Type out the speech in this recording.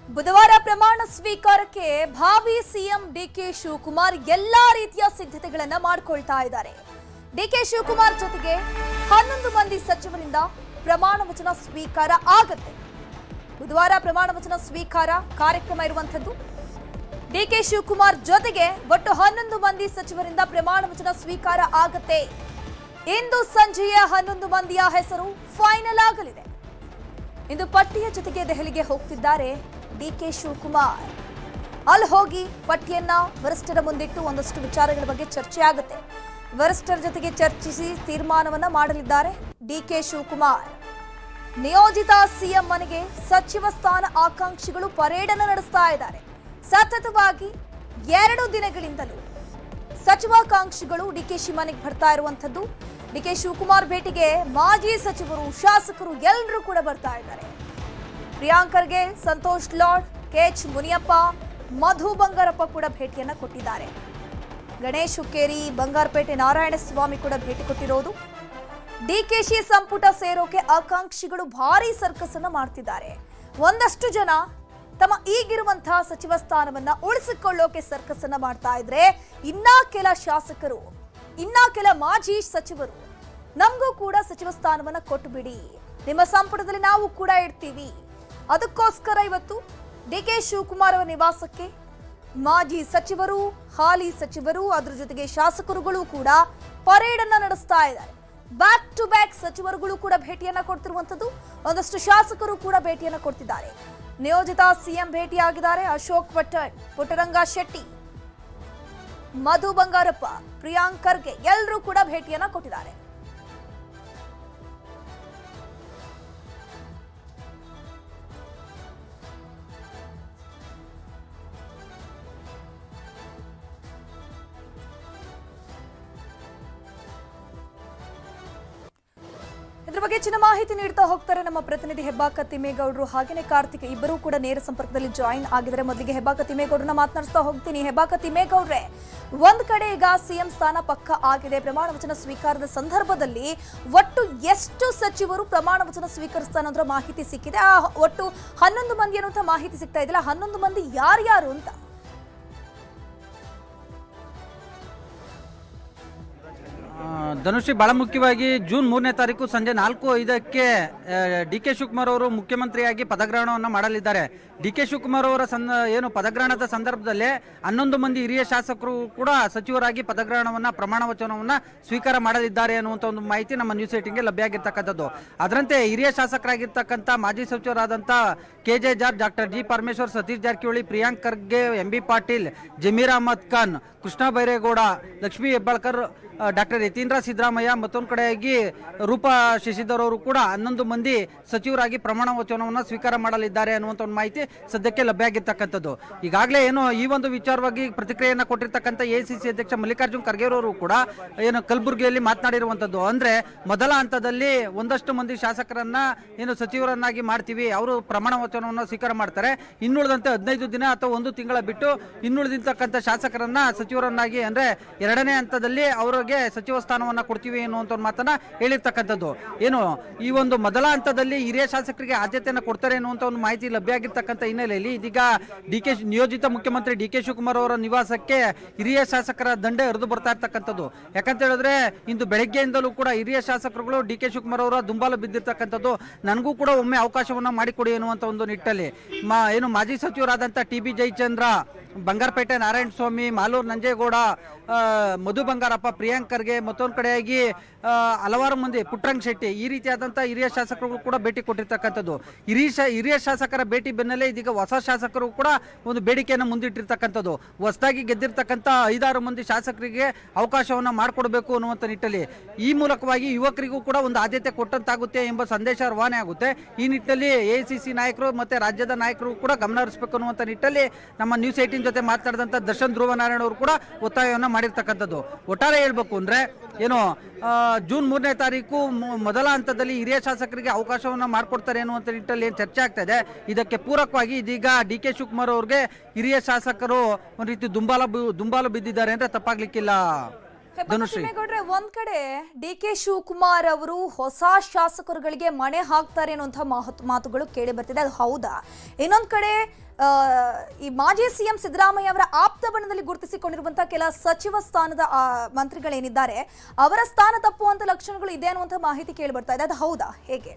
ಬುಧವಾರ ಪ್ರಮಾಣ ಸ್ವೀಕಾರಕ್ಕೆ ಭಾವಿ ಸಿಎಂ ಡಿಕೆ ಶಿವಕುಮಾರ್ ಎಲ್ಲಾ ರೀತಿಯ ಸಿದ್ಧತೆಗಳನ್ನ ಮಾಡಿಕೊಳ್ತಾ ಇದ್ದಾರೆ. ಡಿಕೆ ಶಿವಕುಮಾರ್ ಜೊತೆಗೆ 11 ಮಂದಿ ಸಚಿವರಿಂದ ಪ್ರಮಾಣ ವಚನ ಸ್ವೀಕಾರ ಆಗುತ್ತೆ. ಬುಧವಾರ ಪ್ರಮಾಣ ವಚನ ಸ್ವೀಕಾರ ಕಾರ್ಯಕ್ರಮ ಇರುವಂತದ್ದು. ಡಿಕೆ ಶಿವಕುಮಾರ್ ಜೊತೆಗೆ ಒಟ್ಟು 11 ಮಂದಿ ಸಚಿವರಿಂದ ಪ್ರಮಾಣ ವಚನ ಸ್ವೀಕಾರ ಆಗುತ್ತೆ. ಇಂದು ಸಂಜೆಯೇ 11 ಮಂದಿಯ ಹೆಸರು ಫೈನಲ್ ಆಗಲಿದೆ. ಇಂದು ಪಟ್ಟಿಯ ಜೊತೆಗೆ ದೆಹಲಿಗೆ ಹೋಗ್ತಿದ್ದಾರೆ ಡಿಕೆ ಶಿವಕುಮಾರ್. ಅಲ್ಲಿ ಹೋಗಿ ಪಟ್ಟಿಯನ್ನ ವರಿಷ್ಠರ ಮುಂದಿಟ್ಟು ಒಂದಷ್ಟು ವಿಚಾರಗಳ ಬಗ್ಗೆ ಚರ್ಚೆ ಆಗುತ್ತೆ. ವರಿಷ್ಠರ ಜೊತೆಗೆ ಚರ್ಚಿಸಿ ತೀರ್ಮಾನವನ್ನ ಮಾಡಲಿದ್ದಾರೆ ಡಿಕೆ ಶಿವಕುಮಾರ್. ನಿಯೋಜಿತ ಸಿಎಂ ಮನೆಗೆ ಸಚಿವ ಸ್ಥಾನ ಆಕಾಂಕ್ಷಿಗಳು ಪರೇಡ್ ಅನ್ನು ನಡೆಸ್ತಾ ಇದ್ದಾರೆ. ಸತತವಾಗಿ 2 ದಿನಗಳಿಂದಲೂ ಸಚಿವಾಕಾಂಕ್ಷಿಗಳು ಡಿಕೆಶಿ ಮನೆಗೆ ಬರ್ತಾ ಇರುವಂತದ್ದು. ಡಿಕೆ ಶಿವಕುಮಾರ್ ಭೇಟಿಗೆ ಮಾಜಿ ಸಚಿವರು, ಶಾಸಕರು ಎಲ್ಲರೂ ಕೂಡ ಬರ್ತಾ ಇದ್ದಾರೆ. ಪ್ರಿಯಾಂಕ್ ಖರ್ಗೆ, ಸಂತೋಷ್ ಲಾಡ್, ಕೆಎಚ್ ಮುನಿಯಪ್ಪ, ಮಧು ಬಂಗಾರಪ್ಪ ಕೂಡ ಭೇಟಿಯನ್ನ ಕೊಟ್ಟಿದ್ದಾರೆ. ಗಣೇಶ್ ಹುಕ್ಕೇರಿ, ಬಂಗಾರಪೇಟೆ ನಾರಾಯಣಸ್ವಾಮಿ ಕೂಡ ಭೇಟಿ ಕೊಟ್ಟಿರೋದು. ಡಿಕೆಶಿ ಸಂಪುಟ ಸೇರೋಕೆ ಆಕಾಂಕ್ಷಿಗಳು ಭಾರಿ ಸರ್ಕಸ್ ಅನ್ನ ಮಾಡ್ತಿದ್ದಾರೆ. ಒಂದಷ್ಟು ಜನ ತಮ್ಮ ಈಗಿರುವಂತಹ ಸಚಿವ ಸ್ಥಾನವನ್ನ ಉಳಿಸಿಕೊಳ್ಳೋಕೆ ಸರ್ಕಸ್ ಅನ್ನ ಮಾಡ್ತಾ ಇದ್ರೆ, ಇನ್ನ ಕೆಲ ಶಾಸಕರು, ಇನ್ನ ಕೆಲ ಮಾಜಿ ಸಚಿವರು ನಮಗೂ ಕೂಡ ಸಚಿವ ಸ್ಥಾನವನ್ನ ಕೊಟ್ಟು ಬಿಡಿ, ನಿಮ್ಮ ಸಂಪುಟದಲ್ಲಿ ನಾವು ಕೂಡ ಇರ್ತೀವಿ. ಅದಕ್ಕೋಸ್ಕರ ಇವತ್ತು ಡಿಕೆ ಶಿವಕುಮಾರ್ ಅವರ ನಿವಾಸಕ್ಕೆ ಮಾಜಿ ಸಚಿವರು, ಹಾಲಿ ಸಚಿವರು, ಅದರ ಜೊತೆಗೆ ಶಾಸಕರುಗಳು ಕೂಡ ಪರೇಡ್ ಅನ್ನ ನಡೆಸ್ತಾ ಇದ್ದಾರೆ. ಬ್ಯಾಕ್ ಟು ಬ್ಯಾಕ್ ಸಚಿವರುಗಳು ಕೂಡ ಭೇಟಿಯನ್ನ ಕೊಡ್ತಿರುವಂತದ್ದು. ಒಂದಷ್ಟು ಶಾಸಕರು ಕೂಡ ಭೇಟಿಯನ್ನ ಕೊಡ್ತಿದ್ದಾರೆ. ನಿಯೋಜಿತ ಸಿಎಂ ಭೇಟಿಯಾಗಿದ್ದಾರೆ. ಅಶೋಕ್ ಪಟ್ಟಣ್, ಪುಟ್ಟರಂಗ ಶೆಟ್ಟಿ, ಮಧು ಬಂಗಾರಪ್ಪ, ಪ್ರಿಯಾಂಕ್ ಖರ್ಗೆ ಎಲ್ಲರೂ ಕೂಡ ಭೇಟಿಯನ್ನ ಕೊಟ್ಟಿದ್ದಾರೆ. ಇದ್ರ ಬಗ್ಗೆ ಹೆಚ್ಚಿನ ಮಾಹಿತಿ ನೀಡ್ತಾ ಹೋಗ್ತಾರೆ ನಮ್ಮ ಪ್ರತಿನಿಧಿ ಹೆಬ್ಬಾಕ ತಿಮ್ಮೇಗೌಡರು, ಹಾಗೇನೆ ಕಾರ್ತಿಕ್, ಇಬ್ಬರೂ ಕೂಡ ನೇರ ಸಂಪರ್ಕದಲ್ಲಿ ಜಾಯಿನ್ ಆಗಿದ್ದಾರೆ. ಮೊದಲಿಗೆ ಹೆಬ್ಬಾಕ ತಿಮ್ಮೇಗೌಡರನ್ನ ಮಾತನಾಡಿಸ್ತಾ ಹೋಗ್ತೀನಿ. ಹೆಬ್ಬಾಕ ತಿಮ್ಮೇಗೌಡ್ರೆ, ಒಂದ್ ಕಡೆ ಈಗ ಸಿಎಂ ಸ್ಥಾನ ಪಕ್ಕ ಆಗಿದೆ. ಪ್ರಮಾಣ ವಚನ ಸ್ವೀಕಾರದ ಸಂದರ್ಭದಲ್ಲಿ ಒಟ್ಟು ಎಷ್ಟು ಸಚಿವರು ಪ್ರಮಾಣ ವಚನ ಸ್ವೀಕರಿಸ್ತಾನೆ ಅನ್ನೋ ಮಾಹಿತಿ ಸಿಕ್ಕಿದೆ. ಒಟ್ಟು 11 ಮಂದಿ ಅನ್ನುವಂಥ ಮಾಹಿತಿ ಸಿಗ್ತಾ ಇದೆಯಲ್ಲ, 11 ಮಂದಿ ಯಾರ್ಯಾರು ಅಂತ? ಧನುಶ್ರೀ, ಬಹಳ ಮುಖ್ಯವಾಗಿ ಜೂನ್ 3ನೇ ತಾರೀಕು ಸಂಜೆ 4:05ಕ್ಕೆ ಡಿಕೆ ಶಿವಕುಮಾರ್ ಅವರು ಮುಖ್ಯಮಂತ್ರಿಯಾಗಿ ಪದಗ್ರಹಣವನ್ನು ಮಾಡಲಿದ್ದಾರೆ. ಡಿಕೆ ಶಿವಕುಮಾರ್ ಅವರ ಏನು ಪದಗ್ರಹಣದ ಸಂದರ್ಭದಲ್ಲಿ 11 ಮಂದಿ ಹಿರಿಯ ಶಾಸಕರು ಕೂಡ ಸಚಿವರಾಗಿ ಪದಗ್ರಹಣವನ್ನ, ಪ್ರಮಾಣ ವಚನವನ್ನ ಸ್ವೀಕಾರ ಮಾಡಲಿದ್ದಾರೆ ಅನ್ನುವಂಥ ಒಂದು ಮಾಹಿತಿ ನಮ್ಮ ನ್ಯೂಸ್ 18ಗೆ ಲಭ್ಯ ಆಗಿರ್ತಕ್ಕಂಥದ್ದು. ಅದರಂತೆ ಹಿರಿಯ ಶಾಸಕರಾಗಿರ್ತಕ್ಕಂಥ ಮಾಜಿ ಸಚಿವರಾದಂಥ K J George, doctor G Parameshwar, Satish Jarkiholi, Priyank Kharge, M B Patil, Zameer Ahmed Khan, Krishna Byregowda, Lakshmi Hebbalkar, doctor Yathindra Siddaramaiah, ಮತ್ತೊಂದು ಕಡೆಯಾಗಿ ರೂಪಾ ಶಶಿಧರ್ ಅವರು ಕೂಡ 11 ಮಂದಿ ಸಚಿವರಾಗಿ ಪ್ರಮಾಣ ವಚನವನ್ನು ಸ್ವೀಕಾರ ಮಾಡಲಿದ್ದಾರೆ ಅನ್ನುವಂಥ ಒಂದು ಮಾಹಿತಿ ಸದ್ಯಕ್ಕೆ ಲಭ್ಯ ಆಗಿರ್ತಕ್ಕಂಥದ್ದು. ಈಗಾಗಲೇ ಏನು ಈ ಒಂದು ವಿಚಾರವಾಗಿ ಪ್ರತಿಕ್ರಿಯೆಯನ್ನು ಕೊಟ್ಟಿರ್ತಕ್ಕಂಥ ಎಸಿಸಿ ಅಧ್ಯಕ್ಷ ಮಲ್ಲಿಕಾರ್ಜುನ್ ಖರ್ಗೆ ಅವರು ಕೂಡ ಏನು ಕಲಬುರಗಿಯಲ್ಲಿ ಮಾತನಾಡಿರುವಂಥದ್ದು. ಅಂದ್ರೆ ಮೊದಲ ಹಂತದಲ್ಲಿ ಒಂದಷ್ಟು ಮಂದಿ ಶಾಸಕರನ್ನ ಏನು ಸಚಿವರನ್ನಾಗಿ ಮಾಡ್ತೀವಿ, ಅವರು ಪ್ರಮಾಣ ವಚನವನ್ನು ಸ್ವೀಕಾರ ಮಾಡ್ತಾರೆ. ಇನ್ನುಳಿದಂತೆ 15 ದಿನ ಅಥವಾ 1 ತಿಂಗಳ ಬಿಟ್ಟು ಇನ್ನುಳಿದಿರ್ತಕ್ಕಂಥ ಶಾಸಕರನ್ನ ಸಚಿವರನ್ನಾಗಿ, ಅಂದ್ರೆ 2ನೇ ಹಂತದಲ್ಲಿ ಅವರಿಗೆ ಸಚಿವ ಸ್ಥಾನವನ್ನ ಕೊಡ್ತೀವಿ ಎನ್ನುವಂತ ಒಂದು ಮಾತನ್ನ ಹೇಳಿರ್ತಕ್ಕಂಥದ್ದು. ಏನು ಈ ಒಂದು ಮೊದಲ ಹಂತದಲ್ಲಿ ಹಿರಿಯ ಶಾಸಕರಿಗೆ ಆದ್ಯತೆಯನ್ನು ಕೊಡ್ತಾರೆ ಎನ್ನುವಂತ ಒಂದು ಮಾಹಿತಿ ಲಭ್ಯ ಆಗಿರ್ತಕ್ಕಂಥ ಹಿನ್ನೆಲೆಯಲ್ಲಿ ಇದೀಗ ನಿಯೋಜಿತ ಮುಖ್ಯಮಂತ್ರಿ ಡಿಕೆ ಶಿವಕುಮಾರ್ ಅವರ ನಿವಾಸಕ್ಕೆ ಹಿರಿಯ ಶಾಸಕರ ದಂಡೆ ಹರಿದು ಬರ್ತಾ ಇರ್ತಕ್ಕಂಥದ್ದು. ಯಾಕಂತ ಹೇಳಿದ್ರೆ ಇಂದು ಬೆಳಗ್ಗೆಯಿಂದಲೂ ಕೂಡ ಹಿರಿಯ ಶಾಸಕರುಗಳು ಡಿಕೆ ಶಿವಕುಮಾರ್ ಅವರ ದುಂಬಾಲು ಬಿದ್ದಿರ್ತಕ್ಕಂಥದ್ದು. ನನಗೂ ಕೂಡ ಒಮ್ಮೆ ಅವಕಾಶವನ್ನ ಮಾಡಿಕೊಡಿ ಎನ್ನುವಂತ ಒಂದು ನಿಟ್ಟಲ್ಲಿ ಏನು ಮಾಜಿ ಸಚಿವರಾದಂಥ ಟಿ.ಬಿ. ಜಯಚಂದ್ರ, ಬಂಗಾರಪೇಟೆ ನಾರಾಯಣಸ್ವಾಮಿ, ಮಾಲೂರು ನಂಜೇಗೌಡ, ಮಧು ಬಂಗಾರಪ್ಪ, ಪ್ರಿಯಾಂಕ್ ಖರ್ಗೆ, ಮತ್ತೊಂದು ಕಡೆಯಾಗಿ ಹಲವಾರು ಮಂದಿ, ಪುಟ್ಟರಂಗ ಶೆಟ್ಟಿ, ಈ ರೀತಿಯಾದಂಥ ಹಿರಿಯ ಶಾಸಕರು ಕೂಡ ಭೇಟಿ ಕೊಟ್ಟಿರ್ತಕ್ಕಂಥದ್ದು. ಹಿರಿಯ ಶಾಸಕರ ಭೇಟಿ ಬೆನ್ನಲ್ಲೇ ಇದೀಗ ಹೊಸ ಶಾಸಕರು ಕೂಡ ಒಂದು ಬೇಡಿಕೆಯನ್ನು ಮುಂದಿಟ್ಟಿರ್ತಕ್ಕಂಥದ್ದು. ಹೊಸದಾಗಿ ಗೆದ್ದಿರ್ತಕ್ಕಂಥ 5-6 ಮಂದಿ ಶಾಸಕರಿಗೆ ಅವಕಾಶವನ್ನು ಮಾಡಿಕೊಡ್ಬೇಕು ಅನ್ನುವಂಥ ನಿಟ್ಟಲ್ಲಿ ಈ ಮೂಲಕವಾಗಿ ಯುವಕರಿಗೂ ಕೂಡ ಒಂದು ಆದ್ಯತೆ ಕೊಟ್ಟಂತಾಗುತ್ತೆ ಎಂಬ ಸಂದೇಶ ರವಾನೆ ಆಗುತ್ತೆ. ಈ ನಿಟ್ಟಿನಲ್ಲಿ ಎಐಸಿಸಿ ನಾಯಕರು ಮತ್ತೆ ರಾಜ್ಯದ ನಾಯಕರು ಕೂಡ ಗಮನ ಹರಿಸಬೇಕು ಅನ್ನುವಂಥ ನಿಟ್ಟಲ್ಲಿ ನಮ್ಮ ನ್ಯೂಸ್ 18 ಜೊತೆ ಮಾತನಾಡಿದಂಥ ದರ್ಶನ್ ಧ್ರುವನಾರಾಯಣ ಅವರು ಕೂಡ ಒತ್ತಾಯವನ್ನು ಮಾಡಿರ್ತಕ್ಕಂಥದ್ದು. ಒಟ್ಟಾರೆ ಹೇಳ್ಬೇಕು ಅಂದ್ರೆ ಏನು ಜೂನ್ 3ನೇ ತಾರೀಕು ಮೊದಲ ಹಂತದಲ್ಲಿ ಹಿರಿಯ ಶಾಸಕರಿಗೆ ಅವಕಾಶವನ್ನ ಮಾಡಿಕೊಡ್ತಾರೆ ಅನ್ನುವಂಥ ನಿಟ್ಟಲ್ಲಿ ಏನು ಚರ್ಚೆ ಆಗ್ತಾ ಇದೆ, ಇದಕ್ಕೆ ಪೂರಕವಾಗಿ ಇದೀಗ ಡಿಕೆ ಶಿವಕುಮಾರ್ ಅವ್ರಿಗೆ ಹಿರಿಯ ಶಾಸಕರು ಒಂದು ರೀತಿ ದುಂಬಾಲು ಬಿದ್ದಿದ್ದಾರೆ ಅಂದ್ರೆ ತಪ್ಪಾಗ್ಲಿಕ್ಕಿಲ್ಲ. ಒಂದ್ ಕಡೆ ಡಿಕೆ ಶಿವಕುಮಾರ್ ಅವರು ಹೊಸ ಶಾಸಕರುಗಳಿಗೆ ಮಣೆ ಹಾಕ್ತಾರೆ ಅನ್ನುವಂಥ ಮಾತುಗಳು ಕೇಳಿ ಬರ್ತಿದೆ, ಅದು ಹೌದಾ? ಇನ್ನೊಂದ್ ಕಡೆ ಈ ಮಾಜಿ ಸಿಎಂ ಸಿದ್ದರಾಮಯ್ಯ ಅವರ ಆಪ್ತ ಬಣದಲ್ಲಿ ಗುರುತಿಸಿಕೊಂಡಿರುವಂತಹ ಕೆಲ ಸಚಿವ ಸ್ಥಾನದ ಮಂತ್ರಿಗಳೇನಿದ್ದಾರೆ ಅವರ ಸ್ಥಾನ ತಪ್ಪುವಂತ ಲಕ್ಷಣಗಳು ಇದೆ ಅನ್ನುವಂಥ ಮಾಹಿತಿ ಕೇಳಿ ಬರ್ತಾ ಇದೆ. ಅದು ಹೌದಾ, ಹೇಗೆ?